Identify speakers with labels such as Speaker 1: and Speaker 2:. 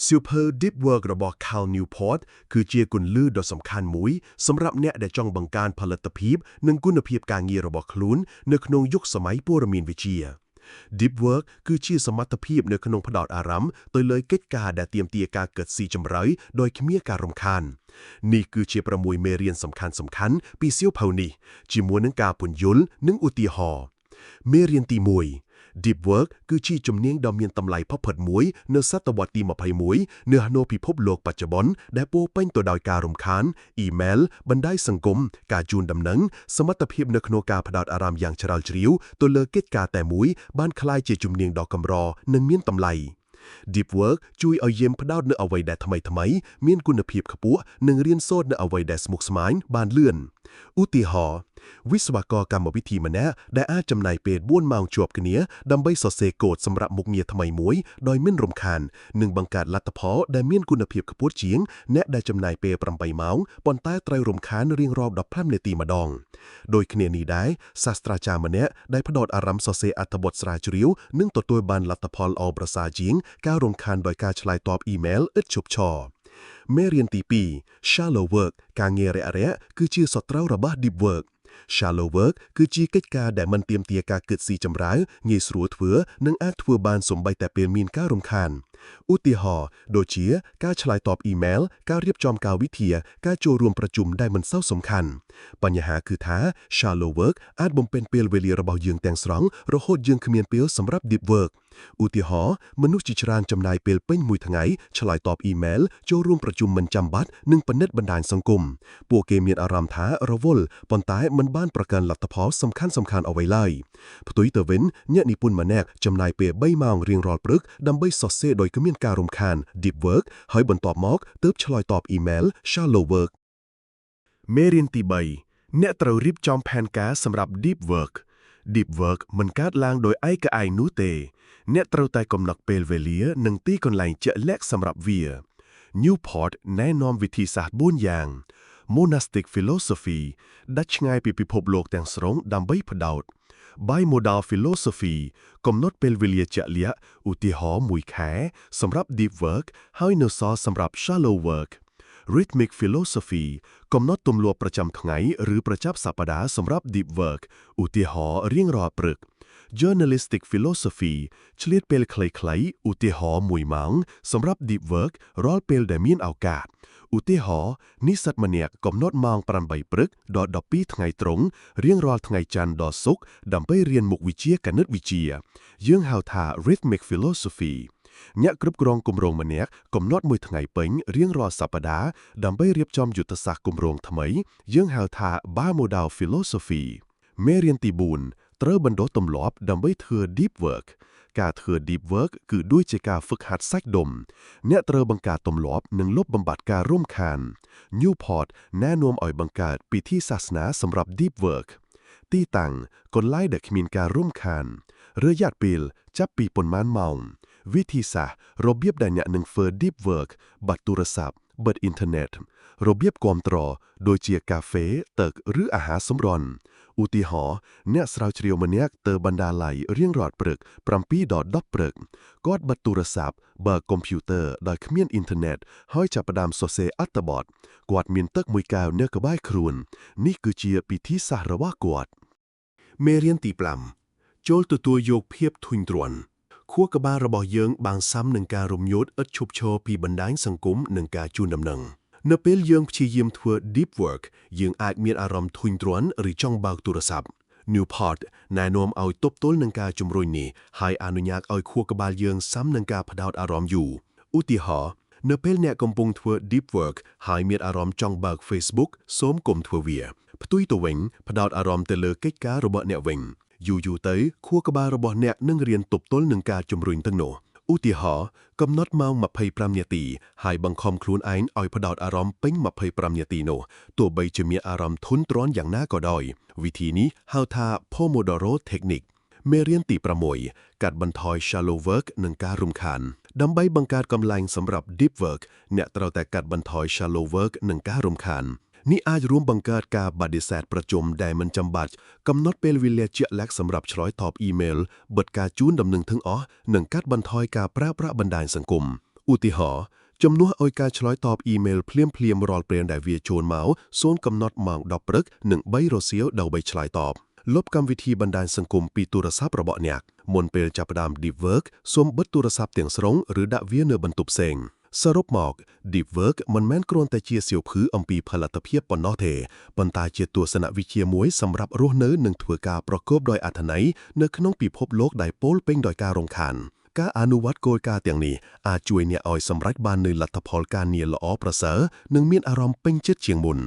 Speaker 1: Super Deep Work របស់ Cal Newport គឺជាគន្លឹះដ៏សំខាន់មួយសម្រាប់អ្នកដែលចង់បង្កើនផលិតភាពនិងគុណភាពការងាររបស់ខ្លួននៅក្នុងយុគសម័យព័ត៌មានវិទ្យា Deep Work គឺជាសមត្ថភាពនៅក្នុងផ្ដោតអារម្មណ៍ទៅលើកិច្ចការដែលទាមទារការគិតស៊ីជម្រៅដោយគ្មានការរំខាននេះគឺជា6មេរៀនសំខាន់ៗពីសៀវភៅនេះជាមួយនឹងការពន្យល់និងឧទាហរណ៍មេរៀនទី1Deep Work គឺជាជំនាញដ៏មានតម្លៃផុតផុតមួយនៅសតវត្សទី21នៅក្នុងពិភពលោកបច្ចុប្បន្នដែលពោរពេញទៅដោយការរំខានអ៊ីមែលបណ្ដាញសង្គមការជូនដំណឹងសមត្ថភាពនៅក្នុងការផ្ដោតអារម្មណ៍យ៉ាងជ្រាលជ្រាវទៅលើកិច្ចការតែមួយបានក្លាយជាជំនាញដ៏កម្រនិងមានតម្លៃDeep Work ជួយឲ្យយើងផ្ដោតនៅអ្វីដែលថ្មីៗមានគុណភាពខ្ពស់និងរៀនសូត្រនៅអ្វីដែលស្មុគស្មាញបានលឿនឧទាហរណ៍វិស្វករកម្មវិធីម្នាក់ដែលអាចចំណាយពេល4ម៉ោងជាប់គ្នាដើម្បីសរសេរកូដសម្រាប់មុខងារថ្មីមួយដោយមិនរំខាននិងបង្កើតលទ្ធផលដែលមានគុណភាពខ្ពស់ជាងអ្នកដែលចំណាយពេល8ម៉ោងប៉ុន្តែត្រូវរំខានរៀងរាល់15នាទីម្ដងដោយគ្នានេះដែរសាស្ត្រាចារ្យម្នាក់ដែលផ្ដោតអារម្មណ៍សរសេរអត្ថបទស្រាវជ្រាវនឹងទទួលបានលទ្ធផលល្អប្រសើរជាងការរំខានដោយការឆ្លើយតបអ៊ីមែលឥតឈប់ឈរមេរៀនទី2 Shallow Work ការងាររាក់ៗគឺជាសត្រូវរបស់ Deep Work Shallow Work គឺជាកិច្ចការដែលមិនទាមទារការគិតស៊ីជម្រៅងាយស្រួលធ្វើនិងអាចធ្វើបានសូម្បីតែពេលមានការរំខានឧទាហរណ៍ដូចជាការឆ្លើយតបអ៊ីមែលការរៀបចំកាលវិភាគការចូលរួមប្រជុំដែលមិនសូវសំខាន់បញ្ហាគឺថា Shallow Work អាចបំពេញពេលវេលារបស់យើងទាំងស្រុងរហូតយើងគ្មានពេលសម្រាប់ Deep Work ឧទាហរណ៍មនុស្សជាច្រើនចំណាយពេលពេញមួយថ្ងៃឆ្លើយតបអ៊ីមែលចូលរួមប្រជុំមិនចាំបាច់និងពិនិត្យបណ្ដាញសង្គមពួកគេមានអារម្មណ៍ថារវល់ប៉ុន្តែមិនបានប្រកាន់លទ្ធផលសំខាន់ៗអ្វីឡើយផ្ទុយទៅវិញអ្នកនិពន្ធម្នាក់ចំណាយពេល3ម៉ោងរៀងរាល់ព្រឹកដើម្បីសរសេរដោយគ្មានការរំខាន Deep Work ហើយបន្ទាប់មកទើបឆ្លើយតបអ៊ីមែល Shallow Work មេរៀនទី3អ្នកត្រូវរៀបចំផែនការសម្រាប់ Deep Work Deep Work មិនកើតឡើងដោយឯកឯងនោះទេអ្នកត្រូវតែកំណត់ពេលវេលានិងទីកន្លែងជាក់លាក់សម្រាប់វា Newport ណែនាំវិធីសាស្ត្រ4យ៉ាង Monastic Philosophy ដាច់ឆ្ងាយពីពិភពលោកទាំងស្រុងដើម្បីផ្ដោត Bimodal Philosophy កំណត់ពេលវេលាជាក់លាក់ឧទាហរណ៍1ខែសម្រាប់ Deep Work ហើយនៅសល់សម្រាប់ Shallow Work Rhythmic Philosophy កំណត់ទម្លាប់ប្រចាំថ្ងៃឬប្រចាំសប្តាហ៍សម្រាប់ Deep Work ឧទាហរណ៍រៀងរាល់ព្រឹកJournalistic Philosophy ឆ្លៀតពេលខ្លីៗឧទាហរណ៍1ម៉ោងសម្រាប់ Deep Work រាល់ពេលដែលមានឱកាសឧទាហរណ៍និស្សិតម្នាក់កំណត់ម៉ោង8ព្រឹកដល់12ថ្ងៃត្រង់រៀងរាល់ថ្ងៃច័ន្ទដល់ศุក្រដើម្បីរៀនមុខវិជ្ជាគណិតវិទ្យាយើងហៅថា Rhythmic Philosophy អ្នកគ្រប់គ្រងគម្រោងម្នាក់កំណត់មួយថ្ងៃពេញរៀងរាល់សប្តាហ៍ដើម្បីរៀបចំយុទ្ធសាស្ត្រគម្រោងថ្មីយើងហៅថា Bimodal Philosophy មេរៀនទី4ត្រូវបណ្ដុះទម្លាប់ដើម្បីធ្វើ Deep Work ការធ្វើ Deep Work គឺដូចជាការហ្វឹកហាត់សាច់ដុំអ្នកត្រូវបង្កើតទម្លាប់និងលុបបំបាត់ការរំខាន Newport ណែនាំឲ្យបង្កើតពិធីសាសនាសម្រាប់ Deep Work ទីតាំងកន្លែងដែលគ្មានការរំខានរយៈពេលចាប់ពីប៉ុន្មានម៉ោងវិធីសាស្ត្ររបៀបដែលអ្នកនឹងធ្វើ Deep Work បិទទូរស័ព្ទបិទអ៊ីនធឺណិតរបៀបគាំទ្រដូចជាកាហ្វេទឹកឬអាហារសម្រន់ឧទាហរណ៍អ្នកស្រាវជ្រាវម្នាក់ទៅបណ្ណាល័យរៀងរាល់ព្រឹក7ដល់10ព្រឹកគាត់បិទទូរស័ព្ទបើកកុំព្យូទ័រដោយគ្មានអ៊ីនធឺណិតហើយចាប់ផ្ដើមសរសេរអត្ថបទគាត់មានទឹកមួយកែវនៅក្បែរខ្លួននេះគឺជាពិធីសាស្ត្ររបស់គាត់មេរៀនទី5ចូលទទួលយកភាពធុញទ្រាន់ខួរក្បាលរបស់យើងបាំងសាំនឹងការរំញោចឥតឈប់ឈរពីបណ្ដាញសង្គមនិងការជូនដំណឹងនៅពេលយើងព្យាយាមធ្វើ Deep Work យើងអាចមានអារម្មណ៍ធុញទ្រាន់ឬចង់បើកទូរស័ព្ទ Newport ណែនាំឲ្យទប់ទល់នឹងការជំរុញនេះហើយអនុញ្ញាតឲ្យខួរក្បាលយើងសាំនឹងការផ្ដោតអារម្មណ៍យូរឧទាហរណ៍នៅពេលអ្នកកំពុងធ្វើ Deep Work ហើយមានអារម្មណ៍ចង់បើក Facebook សូមកុំធ្វើវាផ្ទុយទៅវិញផ្ដោតអារម្មណ៍ទៅលើកិច្ចការរបស់អ្នកវិញយូរទៅខួរក្បាលរបស់អ្នកនឹងរៀនទប់ទល់នឹងការជំរុញទាំងនោះឧទាហរណ៍កំណត់ម៉ោង25នាទីហើយបង្ខំខ្លួនឯងឲ្យផ្ដោតអារម្មណ៍ពេញ25នាទីនោះទោះបីជាមានអារម្មណ៍ធុញទ្រាន់យ៉ាងណាក៏ដោយវិធីនេះហៅថា Pomodoro Technique មេរៀនទី6កាត់បន្ថយ Shallow Work និងការរំខានដើម្បីបង្កើតកម្លាំងសម្រាប់ Deep Work អ្នកត្រូវតែកាត់បន្ថយ Shallow Work និងការរំខាននេះអាចរួមបង្កើតការបដិសេធប្រជុំដែលមិនចាំបាច់កំណត់ពេលវេលាជាក់លាក់សម្រាប់ឆ្លើយតបអ៊ីមែលបិទការជូនដំណឹងទាំងអស់និងកាត់បន្ថយការប្រើប្រាស់បណ្ដាញសង្គម ឧទាហរណ៍ជំនួសឲ្យការឆ្លើយតបអ៊ីមែលភ្លាមៗរាល់ពេលដែលវាចូលមកសូនកំណត់ម៉ោង10ព្រឹកនិង3រសៀលដើម្បីឆ្លើយតបលុបកម្មវិធីបណ្ដាញសង្គមពីទូរស័ព្ទរបស់អ្នកមុនពេលចាប់ផ្ដើម Deep Work សូមបិទទូរស័ព្ទទាំងស្រុងឬដាក់វានៅបន្ទប់ផ្សេងសរុបមក Deep Work មិនមែនគ្រាន់តែជាសៀវភៅអំពីផលិតភាពប៉ុណ្ណោះទេប៉ុន្តែជាទស្សនវិជ្ជាមួយសម្រាប់រស់នៅនិងធ្វើការប្រកបដោយអត្ថន័យនៅក្នុងពិភពលោកដែលពោលពេញដោយការរំខានការអនុវត្តគោលការណ៍ទាំងនេះអាចជួយអ្នកឲ្យសម្រេចបាននូវលទ្ធផលការងារល្អប្រសើរនិងមានអារម្មណ៍ពេញចិត្តជាងមុន